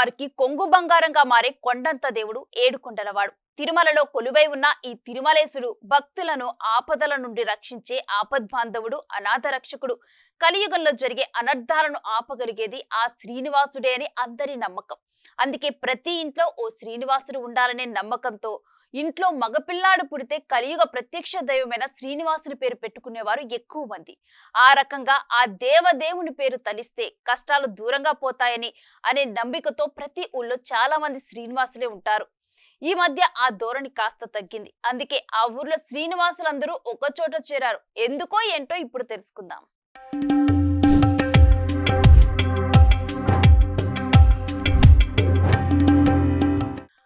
వారికి కొంగు బంగారంగా మారే కొండంత దేవుడు ఏడుకొండలవాడు. తిరుమలలో కొలువై ఉన్న ఈ తిరుమలేశుడు భక్తులను ఆపదల నుండి రక్షించే ఆపద్బాంధవుడు, అనాథ రక్షకుడు. కలియుగంలో జరిగే అనర్థాలను ఆపగలిగేది ఆ శ్రీనివాసుడే అని అందరి నమ్మకం. అందుకే ప్రతి ఇంట్లో ఓ శ్రీనివాసుడు ఉండాలనే నమ్మకంతో ఇంట్లో మగపిల్లాడు పుడితే కలియుగ ప్రత్యక్ష దైవమైన శ్రీనివాసుని పేరు పెట్టుకునేవారు ఎక్కువ మంది. ఆ రకంగా ఆ దేవదేవుని పేరు తలిస్తే కష్టాలు దూరంగా పోతాయని అనే నమ్మికతో ప్రతి ఊళ్ళో చాలా మంది శ్రీనివాసులే ఉంటారు. ఈ మధ్య ఆ ధోరణి కాస్త తగ్గింది. అందుకే ఆ ఊర్లో శ్రీనివాసులందరూ ఒక చోట చేరారు. ఎందుకో ఏంటో ఇప్పుడు తెలుసుకుందాం.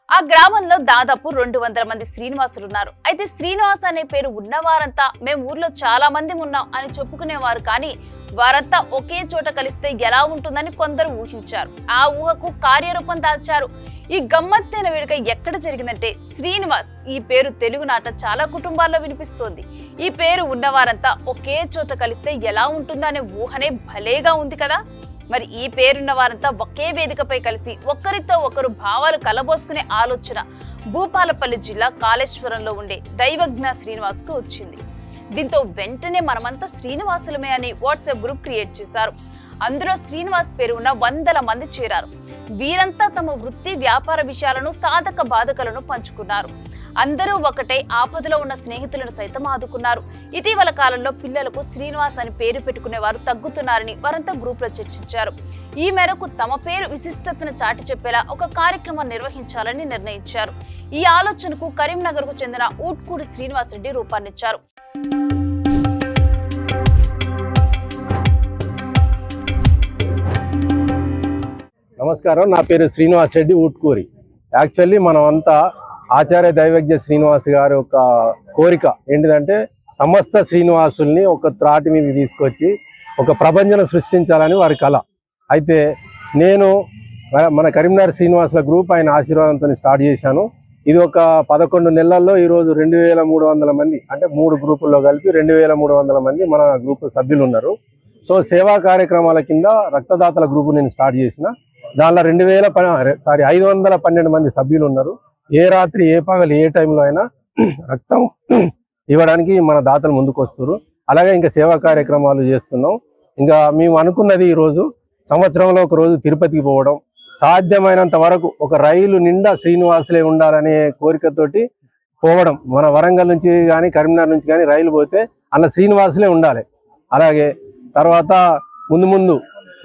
ఆ గ్రామంలో దాదాపు 200 మంది శ్రీనివాసులు ఉన్నారు. అయితే శ్రీనివాస్ అనే పేరు ఉన్నవారంతా మేము ఊర్లో చాలా మంది ఉన్నాం అని చెప్పుకునేవారు. కానీ వారంతా ఒకే చోట కలిస్తే ఎలా ఉంటుందని కొందరు ఊహించారు. ఆ ఊహకు కార్యరూపం దాల్చారు. ఈ గమ్మత్తైన వేడుక ఎక్కడ జరిగిందంటే శ్రీనివాస్ ఈ పేరు తెలుగునాట చాలా కుటుంబాల్లో వినిపిస్తోంది. ఈ పేరు ఉన్నవారంతా ఒకే చోట కలిస్తే ఎలా ఉంటుందనే ఊహనే భలేగా ఉంది కదా. మరి ఈ పేరున్న వారంతా ఒకే వేదికపై కలిసి ఒకరితో ఒకరు భావాలు కలబోసుకునే ఆలోచన భూపాలపల్లి జిల్లా కాళేశ్వరంలో ఉండే దైవజ్ఞ శ్రీనివాస్ కు వచ్చింది. దీంతో వెంటనే మనమంతా శ్రీనివాసులమే అని వాట్సాప్ గ్రూప్ క్రియేట్ చేశారు. అందులో శ్రీనివాస్ పేరు ఉన్న 100 మంది చేరారు. వీరంతా తమ వృత్తి వ్యాపార విషయాలను, సాధక బాధకలను పంచుకున్నారు. అందరూ ఒకటే ఆపదలో ఉన్న స్నేహితులను సైతం ఆదుకున్నారు. ఇటీవల కాలంలో పిల్లలకు శ్రీనివాస్ అని పేరు పెట్టుకునే వారు తగ్గుతున్నారని వారంతా గ్రూప్ లో చర్చించారు. ఈ మేరకు తమ పేరు విశిష్టతను చాటి చెప్పేలా ఒక కార్యక్రమం నిర్వహించాలని నిర్ణయించారు. ఈ ఆలోచనకు కరీంనగర్ కు చెందిన ఊట్కూరి శ్రీనివాస్ రెడ్డి రూపాన్నిచ్చారు. నమస్కారం, నా పేరు శ్రీనివాస్ రెడ్డి ఊట్కూరి. యాక్చువల్లీ మనం అంతా ఆచార్య దైవజ్ఞ శ్రీనివాస్ గారి ఒక కోరిక ఏంటిదంటే సమస్త శ్రీనివాసుల్ని ఒక త్రాటి మీద తీసుకొచ్చి ఒక ప్రపంచం సృష్టించాలని వారి కళ. అయితే నేను మన కరీంనగర్ శ్రీనివాసుల గ్రూప్ ఆయన ఆశీర్వాదంతో స్టార్ట్ చేశాను. ఇది ఒక 11 నెలల్లో ఈరోజు 2300 మంది, అంటే 3 గ్రూపుల్లో కలిపి 2300 మంది మన గ్రూప్ సభ్యులు ఉన్నారు. సో సేవా కార్యక్రమాల కింద రక్తదాతల గ్రూపు నేను స్టార్ట్ చేసిన. దానిలో 512 మంది సభ్యులు ఉన్నారు. ఏ రాత్రి, ఏ పగలు, ఏ టైంలో అయినా రక్తం ఇవ్వడానికి మన దాతలు ముందుకు వస్తారు. అలాగే ఇంకా సేవా కార్యక్రమాలు చేస్తున్నాం. ఇంకా మేము అనుకున్నది ఈరోజు సంవత్సరంలో ఒక రోజు తిరుపతికి పోవడం, సాధ్యమైనంత వరకు ఒక రైలు నిండా శ్రీనివాసులే ఉండాలనే కోరికతోటి పోవడం. మన వరంగల్ నుంచి కానీ కరీంనగర్ నుంచి కానీ రైలు పోతే అలా శ్రీనివాసులే ఉండాలి. అలాగే తర్వాత ముందు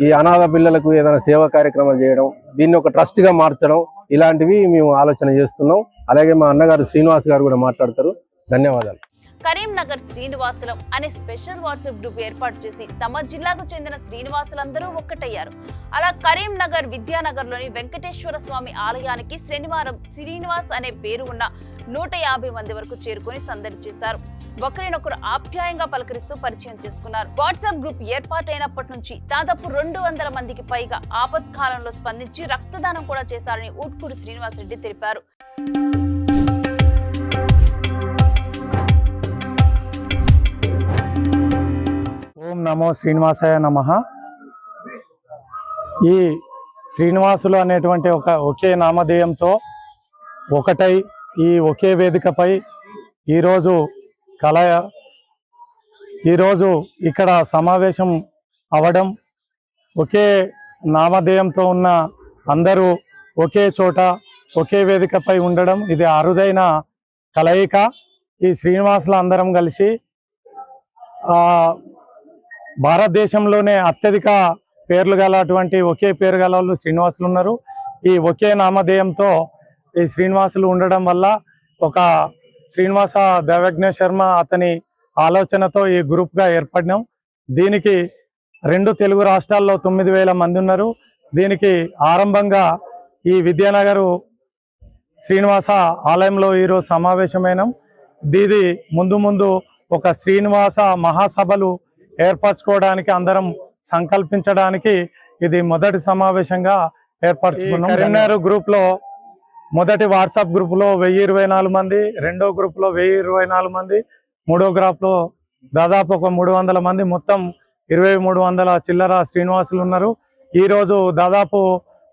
ఈ అనాథ పిల్లలకు ఏదైనా సేవా కార్యక్రమాలు చేయడం, దీన్ని ఒక ట్రస్ట్గా మార్చడం, ఇలాంటివి మేము ఆలోచన చేస్తున్నాం. అలాగే మా అన్నగారు శ్రీనివాస్ గారు కూడా మాట్లాడతారు. ధన్యవాదాలు. కరీంనగర్ శ్రీనివాసులం అనే స్పెషల్ వాట్సాప్ గ్రూప్ ఏర్పాటు చేసి తమ జిల్లాకు చెందిన శ్రీనివాసులందరూ ఒక్కటయ్యారు. అలా కరీంనగర్ విద్యానగర్ లోని వెంకటేశ్వర స్వామి ఆలయానికి శనివారం శ్రీనివాస్ అనే పేరు ఉన్న 150 మంది వరకు చేరుకొని సందడి చేశారు. ఒకరినొకరు ఆప్యాయంగా పలకరిస్తూ పరిచయం చేసుకున్నారు. వాట్సాప్ గ్రూప్ ఏర్పాటైనప్పటి నుంచి దాదాపు 200 మందికి పైగా ఆపత్కాలంలో స్పందించి రక్తదానం కూడా చేశారని ఊట్కూరి శ్రీనివాస్ రెడ్డి తెలిపారు. ఓం నమో శ్రీనివాసాయ నమః. ఈ శ్రీనివాసులు అనేటువంటి ఒకే నామధేయంతో ఒకటై ఈ ఒకే వేదికపై ఈరోజు ఇక్కడ సమావేశం అవడం, ఒకే నామధేయంతో ఉన్న అందరూ ఒకే చోట ఒకే వేదికపై ఉండడం ఇది అరుదైన కలయిక. ఈ శ్రీనివాసులు అందరం కలిసి భారతదేశంలోనే అత్యధిక పేర్లు గలటువంటి ఒకే పేరు గల వాళ్ళు శ్రీనివాసులు ఉన్నారు. ఈ ఒకే నామధేయంతో ఈ శ్రీనివాసులు ఉండడం వల్ల ఒక శ్రీనివాస దైవజ్ఞ శర్మ అతని ఆలోచనతో ఈ గ్రూప్గా ఏర్పడినాం. దీనికి 2 తెలుగు రాష్ట్రాల్లో 9000 మంది ఉన్నారు. దీనికి ఆరంభంగా ఈ విద్యానగర్ శ్రీనివాస ఆలయంలో ఈరోజు సమావేశమైనాం. దీది ముందు ఒక శ్రీనివాస మహాసభలు ఏర్పరచుకోవడానికి అందరం సంకల్పించడానికి ఇది మొదటి సమావేశంగా ఏర్పరచుకున్నాం. కరీంనగర్ గ్రూప్ లో మొదటి వాట్సాప్ గ్రూప్ లో 1024 మంది, రెండో గ్రూప్ లో 1024 మంది, మూడో గ్రూప్ లో దాదాపు ఒక 300 మంది, మొత్తం 2300 చిల్లర శ్రీనివాసులు ఉన్నారు. ఈ రోజు దాదాపు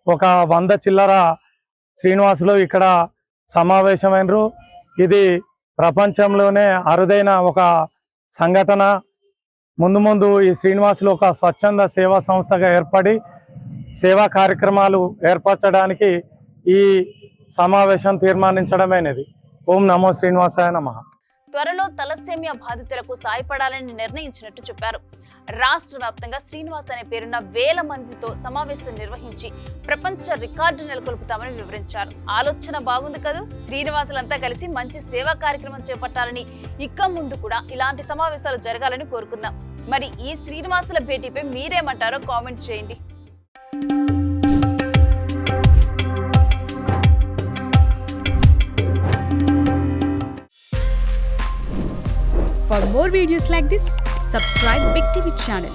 ఒక 100 చిల్లర శ్రీనివాసులు ఇక్కడ సమావేశమైనరు. ఇది ప్రపంచంలోనే అరుదైన ఒక సంఘటన. ముందు ఈ శ్రీనివాసులు ఒక స్వచ్ఛంద సేవా సంస్థగా ఏర్పడి సేవా కార్యక్రమాలు ఏర్పరచడానికి ఈ సమావేశం తీర్మానించడమైనది. ఓం నమో శ్రీనివాసాయ నమః. త్వరలో తలసేమియా బాధితులకు సాయపడాలని నిర్ణయించినట్టు చెప్పారు. రాష్ట్ర వ్యాప్తంగా శ్రీనివాస్ అనే పేరున్న వేల మందితో సమావేశం నిర్వహించి ప్రపంచ రికార్డు నెలకొల్పుతామని వివరించారు. ఆలోచన బాగుంది కదా. శ్రీనివాసులంతా కలిసి మంచి సేవా కార్యక్రమం చేపట్టాలని, ఇక ముందు కూడా ఇలాంటి సమావేశాలు జరగాలని కోరుకుందాం. మరి ఈ శ్రీనివాసుల భేటీపై మీరేమంటారో కామెంట్ చేయండి. For more videos like this, subscribe Big TV channel.